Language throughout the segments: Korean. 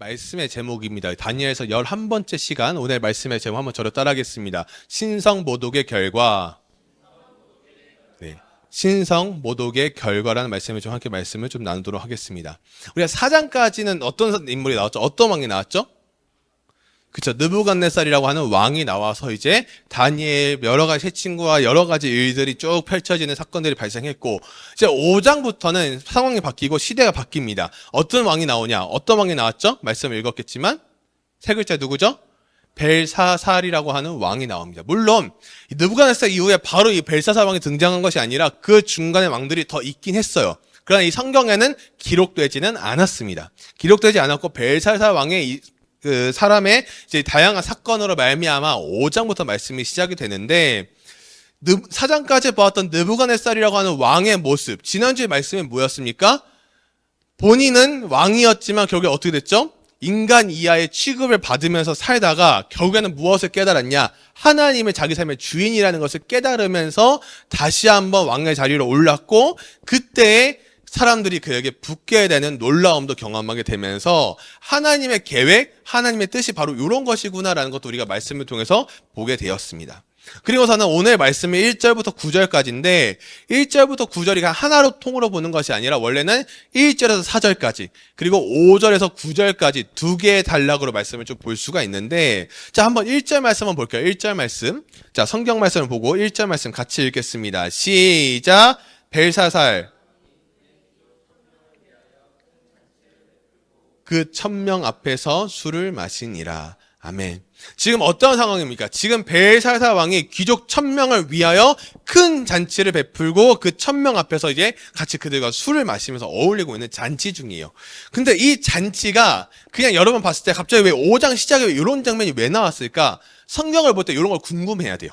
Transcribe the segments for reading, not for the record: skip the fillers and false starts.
말씀의 제목입니다. 다니엘서 11번째 시간, 오늘 말씀의 제목 한번 저를 따라하겠습니다. 신성모독의 결과. 네. 신성모독의 결과라는 말씀을 좀 함께 말씀을 좀 나누도록 하겠습니다. 우리가 4장까지는 어떤 인물이 나왔죠? 어떤 왕이 나왔죠? 그쵸. 느부갓네살이라고 하는 왕이 나와서 이제 다니엘 여러 가지 새 친구와 여러 가지 일들이 쭉 펼쳐지는 사건들이 발생했고, 이제 5장부터는 상황이 바뀌고 시대가 바뀝니다. 어떤 왕이 나오냐? 어떤 왕이 나왔죠? 말씀을 읽었겠지만 세 글자 누구죠? 벨사살이라고 하는 왕이 나옵니다. 물론 느부갓네살 이후에 바로 이 벨사살 왕이 등장한 것이 아니라 그 중간에 왕들이 더 있긴 했어요. 그러나 이 성경에는 기록되지는 않았습니다. 기록되지 않았고 벨사살 왕의 그 사람의 이제 다양한 사건으로 말미암아 5장부터 말씀이 시작이 되는데, 4장까지 보았던 느부갓네살이라고 하는 왕의 모습, 지난주에 말씀이 뭐였습니까? 본인은 왕이었지만 결국에 어떻게 됐죠? 인간 이하의 취급을 받으면서 살다가 결국에는 무엇을 깨달았냐? 하나님의 자기 삶의 주인이라는 것을 깨달으면서 다시 한번 왕의 자리로 올랐고, 그때에 사람들이 그에게 붙게 되는 놀라움도 경험하게 되면서 하나님의 계획, 하나님의 뜻이 바로 이런 것이구나라는 것도 우리가 말씀을 통해서 보게 되었습니다. 그리고서는 오늘 말씀이 1절부터 9절까지인데 1절부터 9절이 하나로 통으로 보는 것이 아니라 원래는 1절에서 4절까지 그리고 5절에서 9절까지 두 개의 단락으로 말씀을 좀 볼 수가 있는데, 자, 한번 1절 말씀 한번 볼게요. 1절 말씀. 자, 성경 말씀을 보고 1절 말씀 같이 읽겠습니다. 시작. 벨사살 그 1000명 앞에서 술을 마시니라. 아멘. 지금 어떤 상황입니까? 지금 벨사살 왕이 귀족 1000명을 위하여 큰 잔치를 베풀고 그 1000명 앞에서 이제 같이 그들과 술을 마시면서 어울리고 있는 잔치 중이에요. 근데 이 잔치가 그냥 여러분 봤을 때 갑자기 왜 5장 시작에 이런 장면이 왜 나왔을까? 성경을 볼 때 이런 걸 궁금해야 돼요.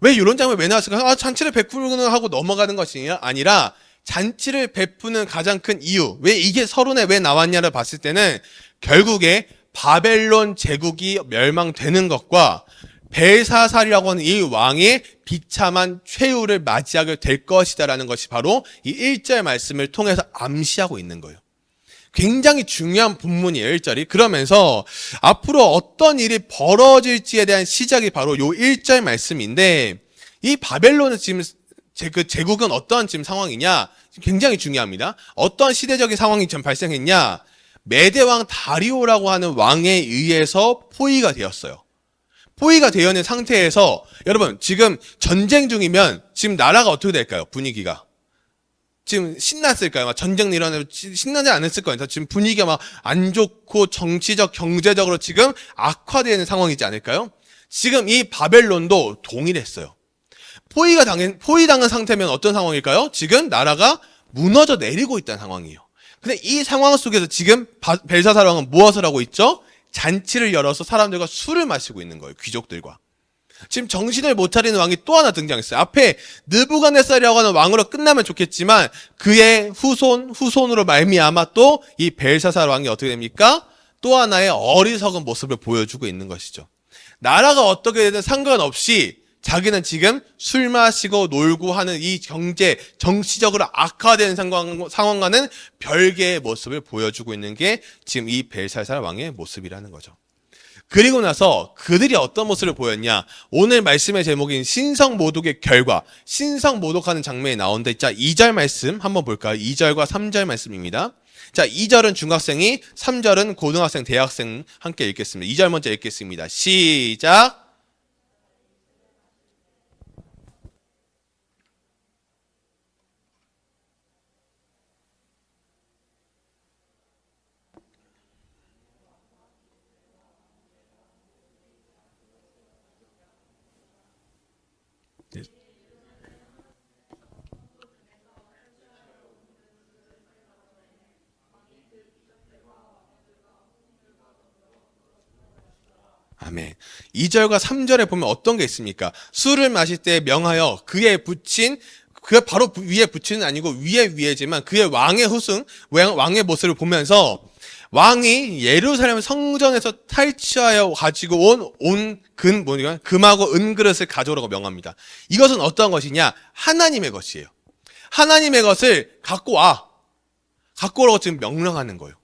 왜 이런 장면이 왜 나왔을까? 아, 잔치를 베풀고 하고 넘어가는 것이 아니라 잔치를 베푸는 가장 큰 이유, 왜 이게 서론에 왜 나왔냐를 봤을 때는 결국에 바벨론 제국이 멸망되는 것과 벨사살이라고 하는 이 왕의 비참한 최후를 맞이하게 될 것이다라는 것이 바로 이 1절 말씀을 통해서 암시하고 있는 거예요. 굉장히 중요한 본문이에요, 1절이. 그러면서 앞으로 어떤 일이 벌어질지에 대한 시작이 바로 이 1절 말씀인데, 이 바벨론은 지금 그 제국은 어떠한 지금 상황이냐? 굉장히 중요합니다. 어떠한 시대적인 상황이 지금 발생했냐? 메대왕 다리오라고 하는 왕에 의해서 포위가 되었어요. 포위가 되어 있는 상태에서 여러분 지금 전쟁 중이면 지금 나라가 어떻게 될까요? 분위기가 지금 신났을까요? 막 전쟁 일어나면 신나지 않았을 거예요. 지금 분위기가 막 안 좋고 정치적 경제적으로 지금 악화되는 상황이지 않을까요? 지금 이 바벨론도 동일했어요. 포위당한 상태면 어떤 상황일까요? 지금 나라가 무너져 내리고 있다는 상황이에요. 근데 이 상황 속에서 지금 벨사살 왕은 무엇을 하고 있죠? 잔치를 열어서 사람들과 술을 마시고 있는 거예요. 귀족들과. 지금 정신을 못 차리는 왕이 또 하나 등장했어요. 앞에 느부갓네살이라고 하는 왕으로 끝나면 좋겠지만 그의 후손으로 말미암아 또 이 벨사살 왕이 어떻게 됩니까? 또 하나의 어리석은 모습을 보여주고 있는 것이죠. 나라가 어떻게 되든 상관없이 자기는 지금 술 마시고 놀고 하는 이 정치적으로 악화된 상황과는 별개의 모습을 보여주고 있는 게 지금 이 벨사살 왕의 모습이라는 거죠. 그리고 나서 그들이 어떤 모습을 보였냐? 오늘 말씀의 제목인 신성모독의 결과, 신성모독하는 장면이 나오는데, 자, 2절 말씀 한번 볼까요? 2절과 3절 말씀입니다. 자, 2절은 중학생이, 3절은 고등학생, 대학생 함께 읽겠습니다. 2절 먼저 읽겠습니다. 시작. 아멘. 2절과 3절에 보면 어떤 게 있습니까? 술을 마실 때 명하여 그의 붙인, 그 바로 위에 붙이는 아니고 위에지만 그의 왕의 왕의 모습을 보면서 왕이 예루살렘 성전에서 탈취하여 가지고 온 금하고 은그릇을 가져오라고 명합니다. 이것은 어떤 것이냐? 하나님의 것이에요. 하나님의 것을 갖고 오라고 지금 명령하는 거예요.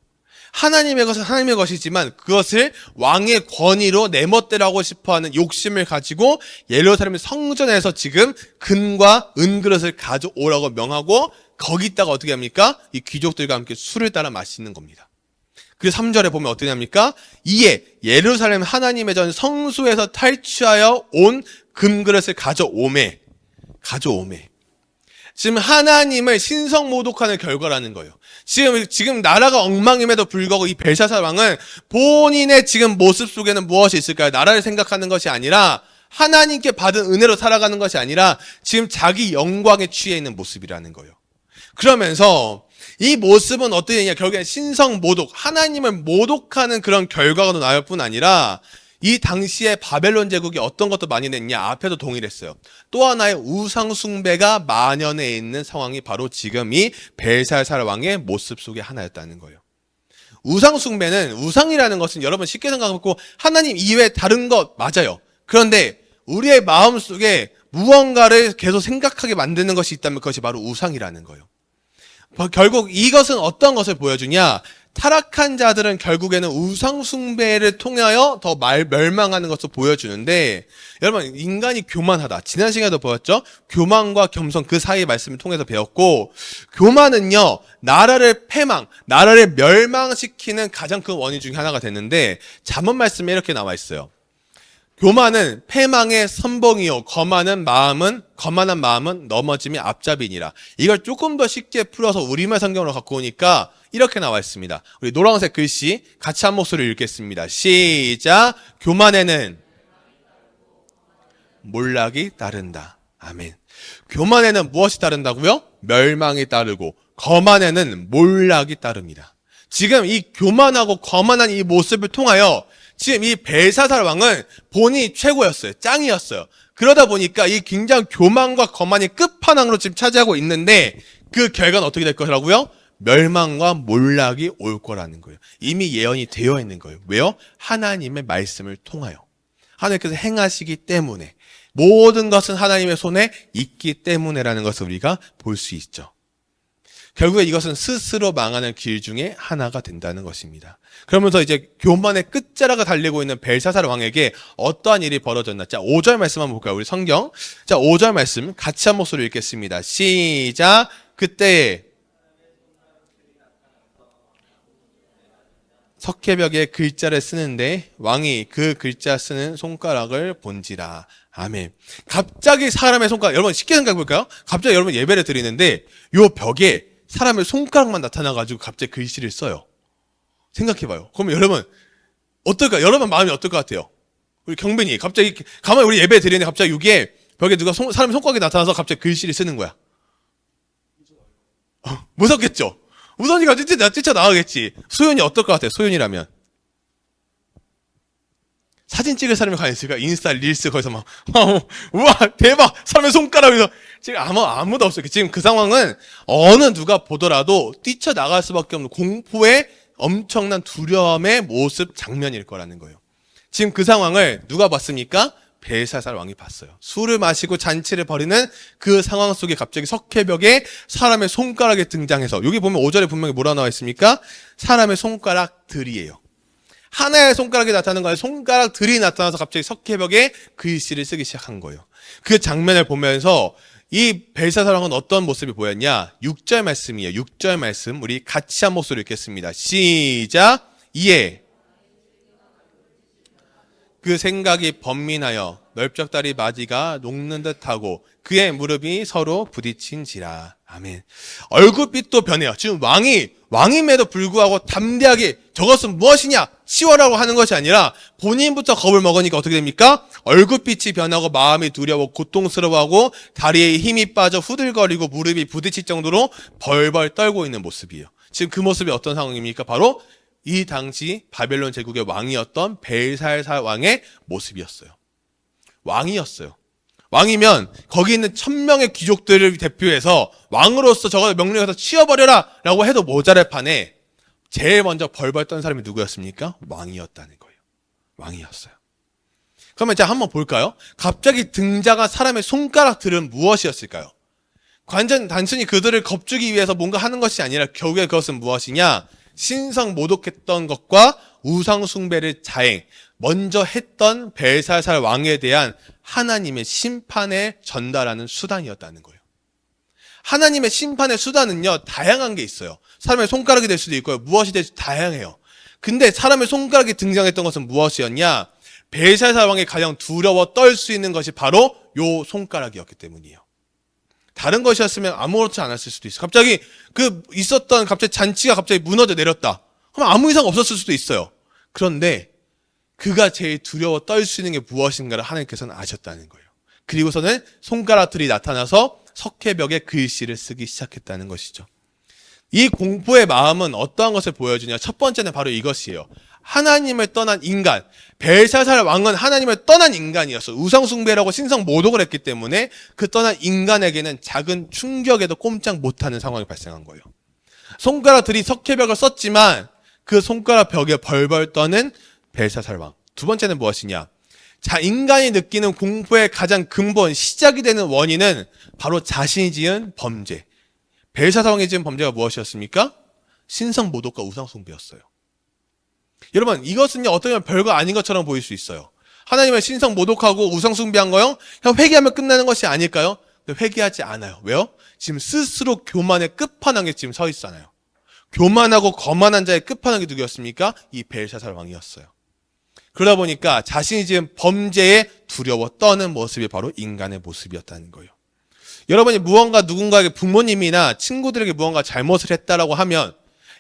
하나님의 것은 하나님의 것이지만 그것을 왕의 권위로 내 멋대로 하고 싶어하는 욕심을 가지고 예루살렘 성전에서 지금 금과 은그릇을 가져오라고 명하고 거기다가 어떻게 합니까? 이 귀족들과 함께 술을 따라 마시는 겁니다. 그래서 3절에 보면 어떻게 합니까? 이에 예루살렘 하나님의 전 성소에서 탈취하여 온 금그릇을 가져오매. 지금 하나님을 신성모독하는 결과라는 거예요. 지금 나라가 엉망임에도 불구하고 이 벨사살 왕은 본인의 지금 모습 속에는 무엇이 있을까요? 나라를 생각하는 것이 아니라 하나님께 받은 은혜로 살아가는 것이 아니라 지금 자기 영광에 취해 있는 모습이라는 거예요. 그러면서 이 모습은 어떻게 되냐? 결국엔 신성모독, 하나님을 모독하는 그런 결과가 나올 뿐 아니라 이 당시에 바벨론 제국이 어떤 것도 많이 냈냐? 앞에도 동일했어요. 또 하나의 우상 숭배가 만연해 있는 상황이 바로 지금 이 벨사살 왕의 모습 속의 하나였다는 거예요. 우상 숭배는, 우상이라는 것은 여러분 쉽게 생각하고 하나님 이외에 다른 것 맞아요. 그런데 우리의 마음 속에 무언가를 계속 생각하게 만드는 것이 있다면 그것이 바로 우상이라는 거예요. 결국 이것은 어떤 것을 보여주냐? 타락한 자들은 결국에는 우상 숭배를 통하여 더 멸망하는 것을 보여주는데, 여러분 인간이 교만하다. 지난 시간에도 보였죠? 교만과 겸손 그 사이의 말씀을 통해서 배웠고, 교만은요 나라를 나라를 멸망시키는 가장 큰 원인 중에 하나가 됐는데, 잠언 말씀에 이렇게 나와 있어요. 교만은 패망의 선봉이요 거만한 마음은 넘어짐이 앞잡이니라. 이걸 조금 더 쉽게 풀어서 우리말 성경으로 갖고 오니까 이렇게 나와 있습니다. 우리 노란색 글씨 같이 한 목소리로 읽겠습니다. 시작. 교만에는 몰락이 따른다. 아멘. 교만에는 무엇이 따른다고요? 멸망이 따르고, 거만에는 몰락이 따릅니다. 지금 이 교만하고 거만한 이 모습을 통하여 지금 이 벨사살 왕은 본인이 최고였어요. 짱이었어요. 그러다 보니까 이 굉장히 교만과 거만이 끝판왕으로 지금 차지하고 있는데, 그 결과는 어떻게 될 거라고요? 멸망과 몰락이 올 거라는 거예요. 이미 예언이 되어 있는 거예요. 왜요? 하나님의 말씀을 통하여. 하나님께서 행하시기 때문에, 모든 것은 하나님의 손에 있기 때문에라는 것을 우리가 볼 수 있죠. 결국에 이것은 스스로 망하는 길 중에 하나가 된다는 것입니다. 그러면서 이제 교만의 끝자락을 달리고 있는 벨사살 왕에게 어떠한 일이 벌어졌나? 자, 5절 말씀 한번 볼까요? 우리 성경. 자, 5절 말씀 같이 한 목소리로 읽겠습니다. 시작. 그때에 석회벽에 글자를 쓰는데 왕이 그 글자 쓰는 손가락을 본지라. 아멘. 갑자기 사람의 손가락, 여러분 쉽게 생각해 볼까요? 갑자기 여러분 예배를 드리는데 요 벽에 사람의 손가락만 나타나가지고 갑자기 글씨를 써요. 생각해봐요. 그러면 여러분 어떨까? 여러분 마음이 어떨 것 같아요? 우리 경빈이 갑자기 가만히 우리 예배 드리는데 갑자기 여기에 벽에 누가 사람의 손가락이 나타나서 갑자기 글씨를 쓰는 거야. 무섭겠죠? 무서우니까 뛰쳐나가겠지. 소연이 어떨 것 같아요? 소연이라면. 사진 찍을 사람이 과연 있을까? 인스타, 릴스 거기서 막 우와 대박! 사람의 손가락에서 지금 아무도 없어요. 지금 그 상황은 어느 누가 보더라도 뛰쳐나갈 수밖에 없는 공포의 엄청난 두려움의 모습 장면일 거라는 거예요. 지금 그 상황을 누가 봤습니까? 벨사살 왕이 봤어요. 술을 마시고 잔치를 벌이는 그 상황 속에 갑자기 석회벽에 사람의 손가락이 등장해서, 여기 보면 5절에 분명히 뭐라 나와 있습니까? 사람의 손가락들이에요. 하나의 손가락이 나타나는 거예요. 손가락들이 나타나서 갑자기 석회벽에 글씨를 쓰기 시작한 거예요. 그 장면을 보면서 이 벨사살 왕은 어떤 모습이 보였냐? 6절 말씀이에요. 6절 말씀 우리 같이 한 목소리 읽겠습니다. 시작. 이에 그 생각이 번민하여 넓적다리 마디가 녹는 듯하고 그의 무릎이 서로 부딪힌지라. 아멘. 얼굴빛도 변해요. 지금 왕임에도 불구하고 담대하게 저것은 무엇이냐 치워라고 하는 것이 아니라 본인부터 겁을 먹으니까 어떻게 됩니까? 얼굴빛이 변하고 마음이 두려워 고통스러워하고 다리에 힘이 빠져 후들거리고 무릎이 부딪힐 정도로 벌벌 떨고 있는 모습이에요. 지금 그 모습이 어떤 상황입니까? 바로 이 당시 바벨론 제국의 왕이었던 벨사살 왕의 모습이었어요. 왕이었어요. 왕이면 거기 있는 1000명의 귀족들을 대표해서 왕으로서 저걸 명령해서 치워버려라 라고 해도 모자랄 판에 제일 먼저 벌벌 떤 사람이 누구였습니까? 왕이었다는 거예요. 왕이었어요. 그러면 이제 한번 볼까요? 갑자기 등장한 사람의 손가락들은 무엇이었을까요? 완전 단순히 그들을 겁주기 위해서 뭔가 하는 것이 아니라 결국에 그것은 무엇이냐? 신성 모독했던 것과 우상 숭배를 자행, 먼저 했던 벨사살 왕에 대한 하나님의 심판에 전달하는 수단이었다는 거예요. 하나님의 심판의 수단은요, 다양한 게 있어요. 사람의 손가락이 될 수도 있고요. 무엇이 될지 다양해요. 근데 사람의 손가락이 등장했던 것은 무엇이었냐? 벨사살 왕이 가장 두려워 떨 수 있는 것이 바로 요 손가락이었기 때문이에요. 다른 것이었으면 아무렇지 않았을 수도 있어요. 갑자기 갑자기 잔치가 갑자기 무너져 내렸다. 그럼 아무 이상 없었을 수도 있어요. 그런데 그가 제일 두려워 떨 수 있는 게 무엇인가를 하나님께서는 아셨다는 거예요. 그리고서는 손가락들이 나타나서 석회벽에 글씨를 쓰기 시작했다는 것이죠. 이 공포의 마음은 어떠한 것을 보여주냐? 첫 번째는 바로 이것이에요. 하나님을 떠난 인간, 벨사살 왕은 하나님을 떠난 인간이었어. 우상숭배라고 신성 모독을 했기 때문에 그 떠난 인간에게는 작은 충격에도 꼼짝 못하는 상황이 발생한 거예요. 손가락들이 석회벽을 썼지만 그 손가락 벽에 벌벌 떠는 벨사살 왕. 두 번째는 무엇이냐? 자, 인간이 느끼는 공포의 가장 근본, 시작이 되는 원인은 바로 자신이 지은 범죄. 벨사살 왕이 지은 범죄가 무엇이었습니까? 신성 모독과 우상 숭배였어요. 여러분, 이것은요, 어떻게 보면 별거 아닌 것처럼 보일 수 있어요. 하나님의 신성 모독하고 우상 숭배한 거요? 그냥 회개하면 끝나는 것이 아닐까요? 근데 회개하지 않아요. 왜요? 지금 스스로 교만의 끝판왕에 지금 서 있잖아요. 교만하고 거만한 자의 끝판왕이 누구였습니까? 이 벨사살 왕이었어요. 그러다 보니까 자신이 지은 범죄에 두려워 떠는 모습이 바로 인간의 모습이었다는 거예요. 여러분이 무언가 누군가에게 부모님이나 친구들에게 무언가 잘못을 했다라고 하면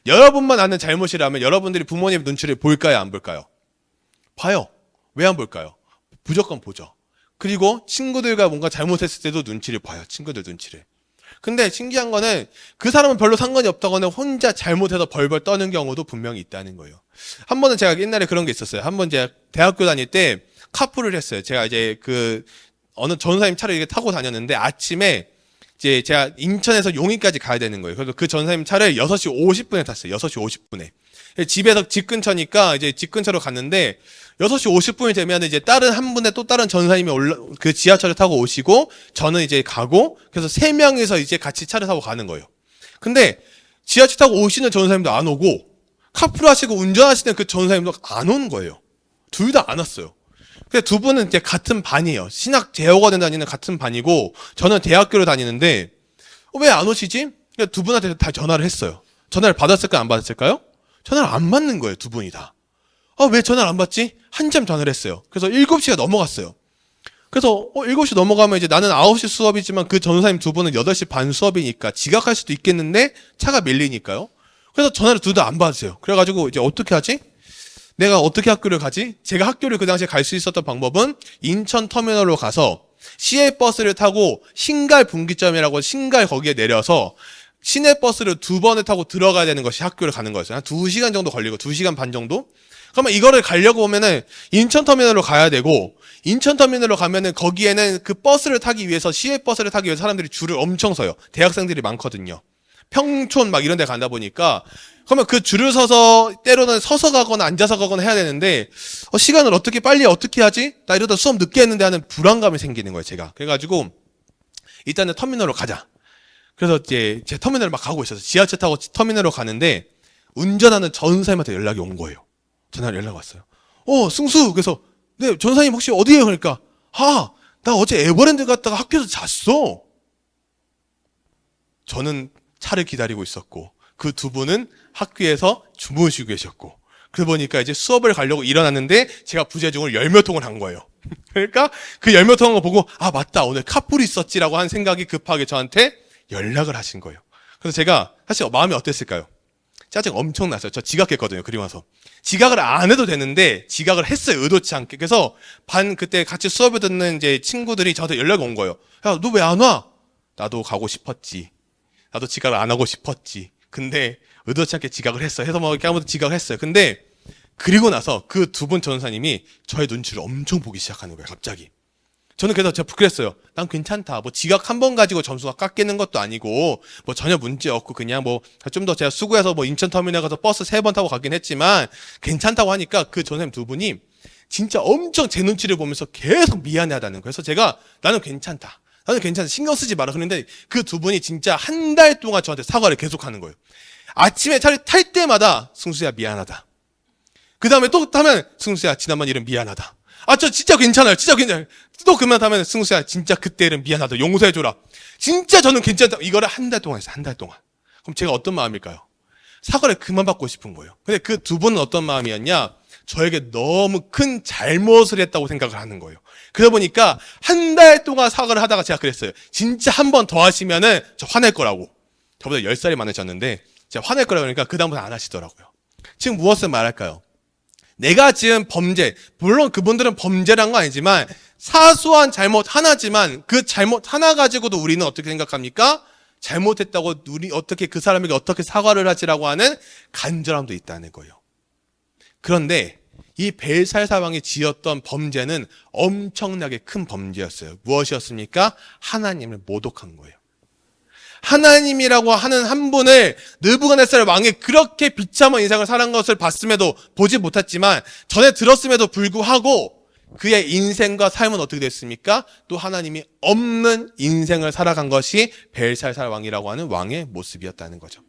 여러분만 아는 잘못이라면 여러분들이 부모님 눈치를 볼까요? 안 볼까요? 봐요. 왜 안 볼까요? 무조건 보죠. 그리고 친구들과 뭔가 잘못했을 때도 눈치를 봐요. 친구들 눈치를. 근데 신기한 거는 그 사람은 별로 상관이 없다거나 혼자 잘못해서 벌벌 떠는 경우도 분명히 있다는 거예요. 한 번은 제가 옛날에 그런 게 있었어요. 한 번 제가 대학교 다닐 때 카풀을 했어요. 제가 이제 어느 전사님 차를 이렇게 타고 다녔는데 아침에 이제 제가 인천에서 용인까지 가야 되는 거예요. 그래서 그 전사님 차를 6시 50분에 탔어요. 6시 50분에. 집에서 집 근처니까 이제 집 근처로 갔는데 6시 50분이 되면 이제 한 분의 또 다른 전사님이 그 지하철을 타고 오시고 저는 이제 가고 그래서 3명이서 이제 같이 차를 타고 가는 거예요. 근데 지하철 타고 오시는 전사님도 안 오고 카풀 하시고 운전하시는 그 전사님도 안 오는 거예요. 둘 다 안 왔어요. 근데 두 분은 이제 같은 반이에요. 신학 대학원에 다니는 같은 반이고 저는 대학교를 다니는데 왜 안 오시지? 두 분한테 다 전화를 했어요. 전화를 받았을까요? 안 받았을까요? 전화를 안 받는 거예요. 두 분이 다. 왜 전화를 안 받지? 한참 전화를 했어요. 그래서 7시가 넘어갔어요. 그래서 7시 넘어가면 이제 나는 9시 수업이지만 그 전사님 두 분은 8시 반 수업이니까 지각할 수도 있겠는데 차가 밀리니까요. 그래서 전화를 둘 다 안 받으세요. 그래가지고 이제 어떻게 하지? 내가 어떻게 학교를 가지? 제가 학교를 그 당시에 갈 수 있었던 방법은 인천 터미널로 가서 시외버스를 타고 신갈 분기점이라고 신갈 거기에 내려서 시내버스를 2번을 타고 들어가야 되는 것이 학교를 가는 거였어요. 한 2시간 정도 걸리고 2시간 반 정도? 그러면 이거를 가려고 보면은 인천터미널로 가야 되고 인천터미널로 가면은 거기에는 그 버스를 타기 위해서 시외버스를 타기 위해서 사람들이 줄을 엄청 서요. 대학생들이 많거든요. 평촌 막 이런 데 간다 보니까 그러면 그 줄을 서서 때로는 서서 가거나 앉아서 가거나 해야 되는데 시간을 어떻게 하지? 나 이러다 수업 늦게 했는데 하는 불안감이 생기는 거예요. 제가. 그래가지고 일단은 터미널로 가자. 그래서 이제 제 터미널을 막 가고 있어서 지하철 타고 터미널로 가는데 운전하는 전사님한테 연락이 온 거예요. 전화로 연락 왔어요. 승수. 그래서 네, 전사님 혹시 어디에요? 그러니까 나 어제 에버랜드 갔다가 학교에서 잤어. 저는 차를 기다리고 있었고 그 두 분은 학교에서 주무시고 계셨고 그러다 보니까 이제 수업을 가려고 일어났는데 제가 부재중을 10몇 통을 한 거예요. 그러니까 그 10몇 통한 거 보고 맞다 오늘 카풀이 있었지라고 한 생각이 급하게 저한테 연락을 하신 거예요. 그래서 제가 사실 마음이 어땠을까요? 짜증 엄청 났어요. 저 지각했거든요. 그리고 나서 지각을 안 해도 되는데 지각을 했어요. 의도치 않게. 그래서 그때 같이 수업을 듣는 이제 친구들이 저한테 연락이 온 거예요. 야, 너 왜 안 와? 나도 가고 싶었지. 나도 지각을 안 하고 싶었지. 근데 의도치 않게 지각을 했어요. 해서 뭐 이렇게 아무도 지각을 했어요. 근데 그리고 나서 그 두 분 전사님이 저의 눈치를 엄청 보기 시작하는 거예요. 갑자기. 저는 그래서 제가 부끄랬어요. 난 괜찮다. 뭐 지각 한 번 가지고 점수가 깎이는 것도 아니고 뭐 전혀 문제 없고 그냥 뭐 좀 더 제가 수고해서 뭐 인천터미널 가서 버스 3번 타고 가긴 했지만 괜찮다고 하니까 그 전사님 두 분이 진짜 엄청 제 눈치를 보면서 계속 미안해하다는 거예요. 그래서 제가 나는 괜찮다. 나는 괜찮아. 신경 쓰지 마라. 그런데 그 두 분이 진짜 한 달 동안 저한테 사과를 계속하는 거예요. 아침에 탈 때마다 승수야 미안하다. 그 다음에 또 타면 승수야 지난번 일은 미안하다. 아, 저 진짜 괜찮아요. 진짜 괜찮아요. 또 그만하면 승수야 진짜 그때 일은 미안하다. 용서해줘라. 진짜 저는 괜찮다. 이거를 한 달 동안 했어요. 한 달 동안. 그럼 제가 어떤 마음일까요? 사과를 그만 받고 싶은 거예요. 근데 그 두 분은 어떤 마음이었냐? 저에게 너무 큰 잘못을 했다고 생각을 하는 거예요. 그러다 보니까 한 달 동안 사과를 하다가 제가 그랬어요. 진짜 한 번 더 하시면은 저 화낼 거라고. 저보다 10살이 많으셨는데 제가 화낼 거라고 그러니까 그 다음부터 안 하시더라고요. 지금 무엇을 말할까요? 내가 지은 범죄, 물론 그분들은 범죄란 거 아니지만 사소한 잘못 하나지만 그 잘못 하나 가지고도 우리는 어떻게 생각합니까? 잘못했다고 우리 어떻게 그 사람에게 어떻게 사과를 하지라고 하는 간절함도 있다는 거예요. 그런데 이 벨살 왕이 지었던 범죄는 엄청나게 큰 범죄였어요. 무엇이었습니까? 하나님을 모독한 거예요. 하나님이라고 하는 한 분을 느부갓네살 왕이 그렇게 비참한 인생을 살은 것을 봤음에도 보지 못했지만 전에 들었음에도 불구하고 그의 인생과 삶은 어떻게 됐습니까? 또 하나님이 없는 인생을 살아간 것이 벨살살 왕이라고 하는 왕의 모습이었다는 거죠.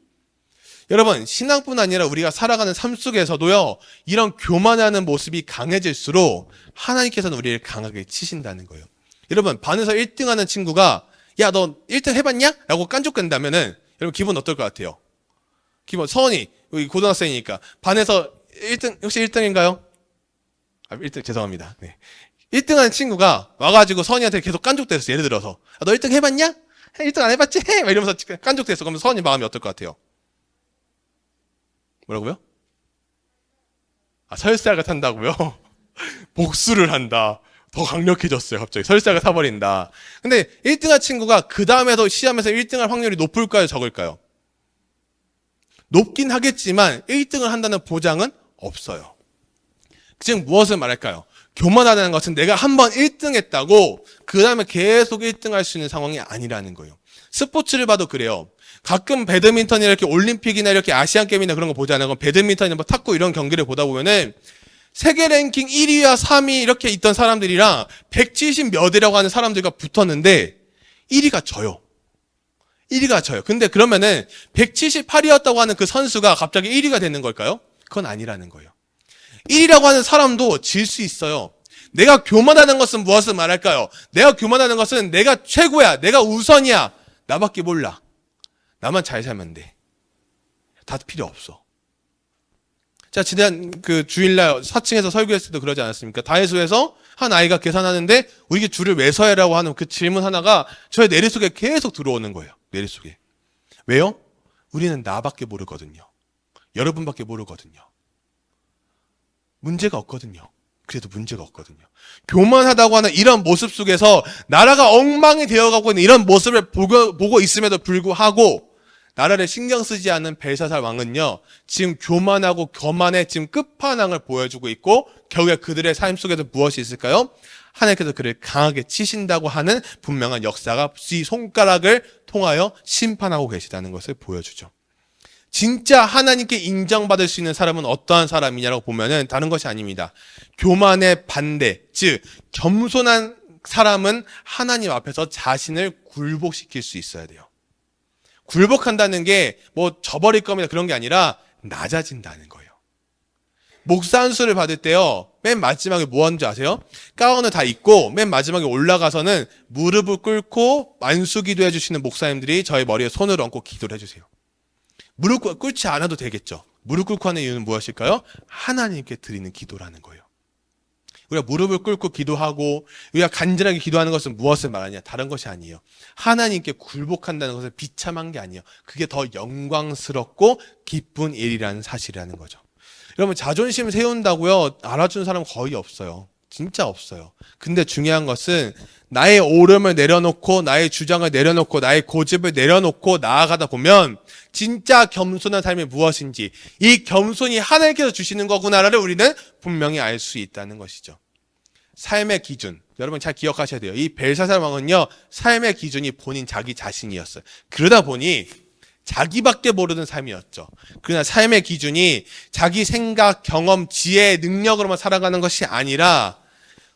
여러분, 신앙뿐 아니라 우리가 살아가는 삶 속에서도요, 이런 교만하는 모습이 강해질수록 하나님께서는 우리를 강하게 치신다는 거예요. 여러분, 반에서 1등하는 친구가 야, 너 1등 해봤냐? 라고 깐족된다면은 여러분 기분 어떨 것 같아요? 기분, 서원이 고등학생이니까 반에서 1등, 혹시 1등인가요? 1등 죄송합니다. 네. 1등하는 친구가 와가지고 서원이한테 계속 깐족대서 예를 들어서 너 1등 해봤냐? 1등 안 해봤지? 막 이러면서 깐족대서 그러면 서원이 마음이 어떨 것 같아요? 뭐라고요? 아, 설사가 탄다고요? 복수를 한다. 더 강력해졌어요, 갑자기. 설사가 타버린다. 근데 1등한 친구가 그 다음에도 시험에서 1등할 확률이 높을까요, 적을까요? 높긴 하겠지만 1등을 한다는 보장은 없어요. 지금 무엇을 말할까요? 교만하다는 것은 내가 한번 1등 했다고 그 다음에 계속 1등 할 수 있는 상황이 아니라는 거예요. 스포츠를 봐도 그래요. 가끔 배드민턴이나 이렇게 올림픽이나 이렇게 아시안게임이나 그런 거 보잖아요. 그럼 배드민턴이나 뭐 탁구 이런 경기를 보다 보면은 세계 랭킹 1위와 3위 이렇게 있던 사람들이랑 170 몇이라고 하는 사람들과 붙었는데 1위가 져요. 1위가 져요. 근데 그러면은 178이었다고 하는 그 선수가 갑자기 1위가 되는 걸까요? 그건 아니라는 거예요. 1위라고 하는 사람도 질 수 있어요. 내가 교만하는 것은 무엇을 말할까요? 내가 교만하는 것은 내가 최고야. 내가 우선이야. 나밖에 몰라. 나만 잘 살면 돼. 다 필요 없어. 자, 지난 그 주일날 4층에서 설교했을 때도 그러지 않았습니까? 다해수에서 한 아이가 계산하는데 우리게 줄을 왜 서야라고 하는 그 질문 하나가 저의 뇌리 속에 계속 들어오는 거예요. 뇌리 속에. 왜요? 우리는 나밖에 모르거든요. 여러분밖에 모르거든요. 문제가 없거든요. 그래도 문제가 없거든요. 교만하다고 하는 이런 모습 속에서 나라가 엉망이 되어가고 있는 이런 모습을 보고 있음에도 불구하고 나라를 신경 쓰지 않는 벨사살 왕은요, 지금 교만하고 거만의 지금 끝판왕을 보여주고 있고, 결국에 그들의 삶 속에서 무엇이 있을까요? 하나님께서 그를 강하게 치신다고 하는 분명한 역사가 이 손가락을 통하여 심판하고 계시다는 것을 보여주죠. 진짜 하나님께 인정받을 수 있는 사람은 어떠한 사람이냐고 보면은 다른 것이 아닙니다. 교만의 반대, 즉 겸손한 사람은 하나님 앞에서 자신을 굴복시킬 수 있어야 돼요. 굴복한다는 게 뭐 저버릴 겁니다. 그런 게 아니라 낮아진다는 거예요. 목사 안수를 받을 때요, 맨 마지막에 뭐 하는지 아세요? 가운을 다 입고 맨 마지막에 올라가서는 무릎을 꿇고 안수 기도해 주시는 목사님들이 저희 머리에 손을 얹고 기도를 해주세요. 무릎 꿇지 않아도 되겠죠. 무릎 꿇고 하는 이유는 무엇일까요? 하나님께 드리는 기도라는 거예요. 우리가 무릎을 꿇고 기도하고 우리가 간절하게 기도하는 것은 무엇을 말하냐? 다른 것이 아니에요. 하나님께 굴복한다는 것은 비참한 게 아니에요. 그게 더 영광스럽고 기쁜 일이라는 사실이라는 거죠. 여러분, 자존심 세운다고요, 알아주는 사람 거의 없어요. 진짜 없어요. 근데 중요한 것은 나의 오름을 내려놓고 나의 주장을 내려놓고 나의 고집을 내려놓고 나아가다 보면 진짜 겸손한 삶이 무엇인지, 이 겸손이 하나님께서 주시는 거구나를 우리는 분명히 알 수 있다는 것이죠. 삶의 기준, 여러분 잘 기억하셔야 돼요. 이 벨사살 왕은요, 삶의 기준이 본인 자기 자신이었어요. 그러다 보니 자기밖에 모르는 삶이었죠. 그러나 삶의 기준이 자기 생각, 경험, 지혜, 능력으로만 살아가는 것이 아니라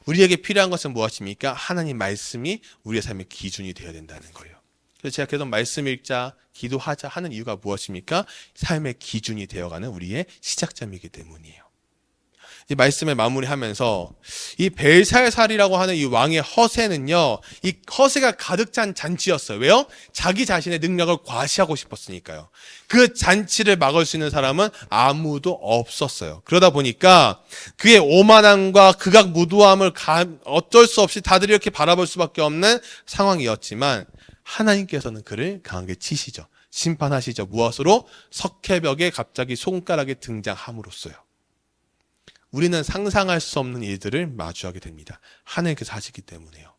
우리에게 필요한 것은 무엇입니까? 하나님 말씀이 우리의 삶의 기준이 되어야 된다는 거예요. 그래서 제가 계속 말씀 읽자, 기도하자 하는 이유가 무엇입니까? 삶의 기준이 되어가는 우리의 시작점이기 때문이에요. 이 말씀을 마무리하면서 이 벨살살이라고 하는 이 왕의 허세는요, 이 허세가 가득 찬 잔치였어요. 왜요? 자기 자신의 능력을 과시하고 싶었으니까요. 그 잔치를 막을 수 있는 사람은 아무도 없었어요. 그러다 보니까 그의 오만함과 극악무도함을 어쩔 수 없이 다들 이렇게 바라볼 수밖에 없는 상황이었지만 하나님께서는 그를 강하게 치시죠. 심판하시죠. 무엇으로? 석회벽에 갑자기 손가락이 등장함으로써요. 우리는 상상할 수 없는 일들을 마주하게 됩니다. 하나님께서 하시기 때문에요.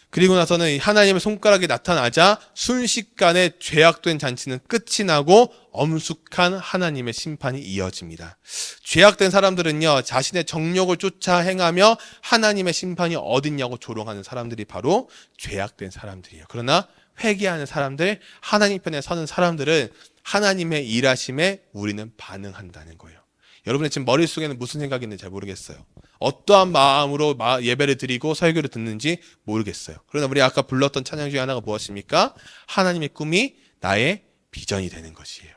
그리고 나서는 하나님의 손가락이 나타나자 순식간에 죄악된 잔치는 끝이 나고 엄숙한 하나님의 심판이 이어집니다. 죄악된 사람들은요, 자신의 정욕을 쫓아 행하며 하나님의 심판이 어딨냐고 조롱하는 사람들이 바로 죄악된 사람들이에요. 그러나 회개하는 사람들, 하나님 편에 서는 사람들은 하나님의 일하심에 우리는 반응한다는 거예요. 여러분의 지금 머릿속에는 무슨 생각이 있는지 잘 모르겠어요. 어떠한 마음으로 예배를 드리고 설교를 듣는지 모르겠어요. 그러나 우리 아까 불렀던 찬양 중에 하나가 무엇입니까? 하나님의 꿈이 나의 비전이 되는 것이에요.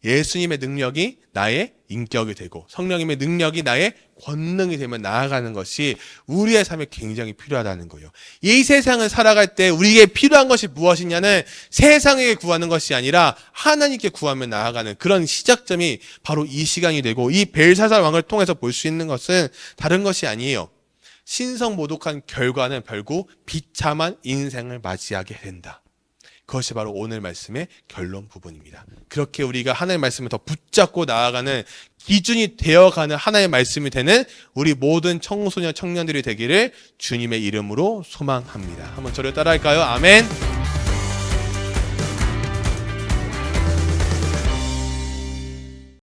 예수님의 능력이 나의 인격이 되고 성령님의 능력이 나의 권능이 되면 나아가는 것이 우리의 삶에 굉장히 필요하다는 거예요. 이 세상을 살아갈 때 우리에게 필요한 것이 무엇이냐는 세상에게 구하는 것이 아니라 하나님께 구하며 나아가는 그런 시작점이 바로 이 시간이 되고, 이 벨사살 왕을 통해서 볼 수 있는 것은 다른 것이 아니에요. 신성모독한 결과는 결국 비참한 인생을 맞이하게 된다. 그것이 바로 오늘 말씀의 결론 부분입니다. 그렇게 우리가 하나님의 말씀을 더 붙잡고 나아가는 기준이 되어가는 하나님의 말씀이 되는 우리 모든 청소년 청년들이 되기를 주님의 이름으로 소망합니다. 한번 저를 따라할까요? 아멘.